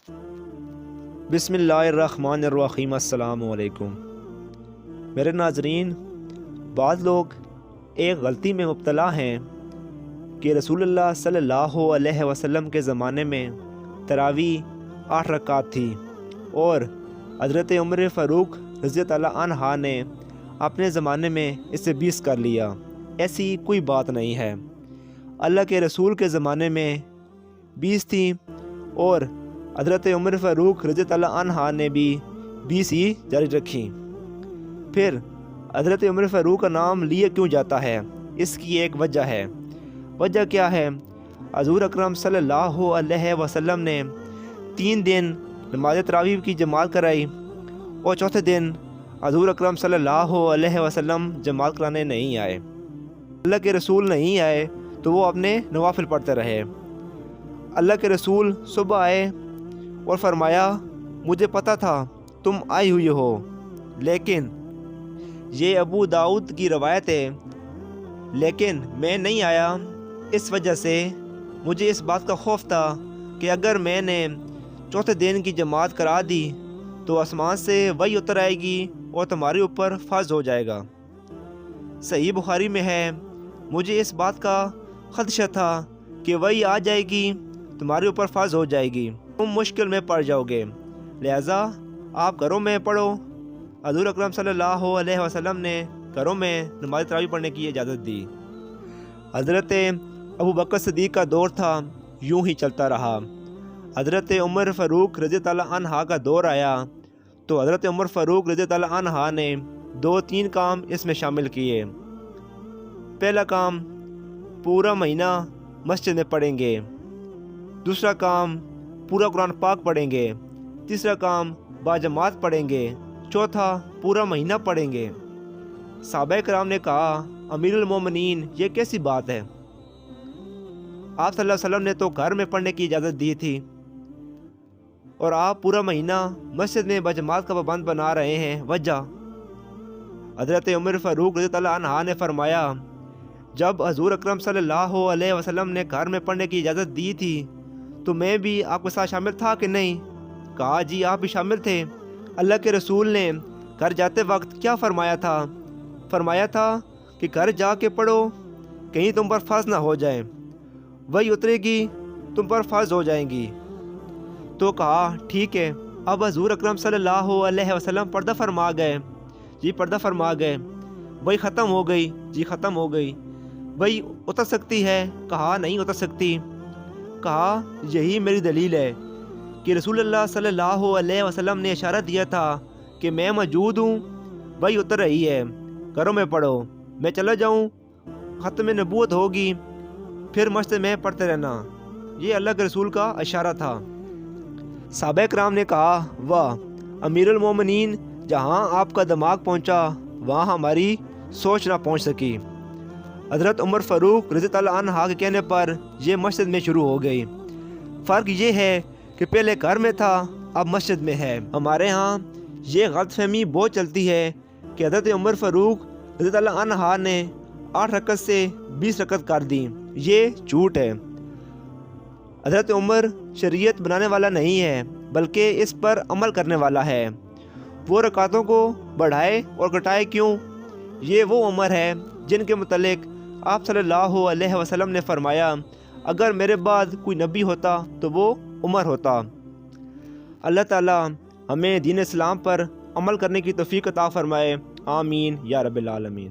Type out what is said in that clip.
بسم اللہ الرحمن الرحیم۔ السلام علیکم میرے ناظرین، بعض لوگ ایک غلطی میں مبتلا ہیں کہ رسول اللہ صلی اللہ علیہ وسلم کے زمانے میں تراویح 8 رکعت تھی اور حضرت عمر فاروق رضی اللہ عنہ نے اپنے زمانے میں اسے 20 کر لیا۔ ایسی کوئی بات نہیں ہے۔ اللہ کے رسول کے زمانے میں 20 تھی اور حضرت عمر فاروق رضی اللہ عنہ نے بھی 20 ہی جاری رکھی۔ پھر حضرت عمر فاروق کا نام لیا کیوں جاتا ہے؟ اس کی ایک وجہ ہے۔ وجہ کیا ہے؟ حضور اکرم صلی اللہ علیہ وسلم نے 3 دن نماز تراویح کی جماعت کرائی اور چوتھے دن حضور اکرم صلی اللہ علیہ وسلم جماعت کرانے نہیں آئے۔ اللہ کے رسول نہیں آئے تو وہ اپنے نوافل پڑھتے رہے۔ اللہ کے رسول صبح آئے اور فرمایا، مجھے پتہ تھا تم آئی ہوئی ہو، لیکن یہ ابو داؤد کی روایت ہے، لیکن میں نہیں آیا اس وجہ سے مجھے اس بات کا خوف تھا کہ اگر میں نے چوتھے دن کی جماعت کرا دی تو آسمان سے وحی اتر آئے گی اور تمہارے اوپر فرض ہو جائے گا۔ صحیح بخاری میں ہے، مجھے اس بات کا خدشہ تھا کہ وحی آ جائے گی، تمہارے اوپر فرض ہو جائے گی، تم مشکل میں پڑ جاؤ گے، لہٰذا آپ گھروں میں پڑھو۔ حضور اکرم صلی اللہ علیہ وسلم نے گھروں میں نماز تراویح پڑھنے کی اجازت دی۔ حضرت ابو بکر صدیق کا دور تھا، یوں ہی چلتا رہا۔ حضرت عمر فاروق رضی اللہ عنہ کا دور آیا تو حضرت عمر فاروق رضی اللہ عنہ نے 2-3 کام اس میں شامل کیے۔ پہلا کام، پورا مہینہ مسجد میں پڑھیں گے۔ دوسرا کام، پورا قرآن پاک پڑھیں گے۔ تیسرا کام، باجماعت پڑھیں گے۔ چوتھا، پورا مہینہ پڑھیں گے۔ صحابہ کرام نے کہا، امیر المومنین، یہ کیسی بات ہے؟ آپ صلی اللہ علیہ وسلم نے تو گھر میں پڑھنے کی اجازت دی تھی اور آپ پورا مہینہ مسجد میں باجماعت کا پابند بنا رہے ہیں، وجہ؟ حضرت عمر فاروق رضی اللہ عنہ نے فرمایا، جب حضور اکرم صلی اللہ علیہ وسلم نے گھر میں پڑھنے کی اجازت دی تھی تو میں بھی آپ کے ساتھ شامل تھا کہ نہیں؟ کہا، جی آپ بھی شامل تھے۔ اللہ کے رسول نے گھر جاتے وقت کیا فرمایا تھا؟ فرمایا تھا کہ گھر جا کے پڑھو، کہیں تم پر فرض نہ ہو جائے، وہی اترے گی، تم پر فرض ہو جائیں گی۔ تو کہا، ٹھیک ہے، اب حضور اکرم صلی اللہ علیہ وسلم پردہ فرما گئے؟ جی پردہ فرما گئے۔ وہی ختم ہو گئی؟ جی ختم ہو گئی۔ وہی اتر سکتی ہے؟ کہا، نہیں اتر سکتی۔ کہا، یہی میری دلیل ہے کہ رسول اللہ صلی اللہ علیہ وسلم نے اشارہ دیا تھا کہ میں موجود ہوں، وہی اتر رہی ہے، گھروں میں پڑھو، میں چلا جاؤں، ختم نبوت ہوگی، پھر مسجد میں پڑھتے رہنا۔ یہ اللہ کے رسول کا اشارہ تھا۔ صحابہ کرام نے کہا، واہ امیر المومنین، جہاں آپ کا دماغ پہنچا وہاں ہماری سوچ نہ پہنچ سکی۔ حضرت عمر فاروق رضی اللہ عنہ کے کہنے پر یہ مسجد میں شروع ہو گئی۔ فرق یہ ہے کہ پہلے گھر میں تھا، اب مسجد میں ہے۔ ہمارے ہاں یہ غلط فہمی بہت چلتی ہے کہ حضرت عمر فاروق رضی اللہ عنہ نے 8 رکعت سے 20 رکعت کر دی۔ یہ جھوٹ ہے۔ حضرت عمر شریعت بنانے والا نہیں ہے، بلکہ اس پر عمل کرنے والا ہے۔ وہ رکعتوں کو بڑھائے اور گھٹائے کیوں؟ یہ وہ عمر ہے جن کے متعلق آپ صلی اللہ علیہ وسلم نے فرمایا، اگر میرے بعد کوئی نبی ہوتا تو وہ عمر ہوتا۔ اللہ تعالیٰ ہمیں دین اسلام پر عمل کرنے کی توفیق عطا فرمائے، آمین یا رب العالمین۔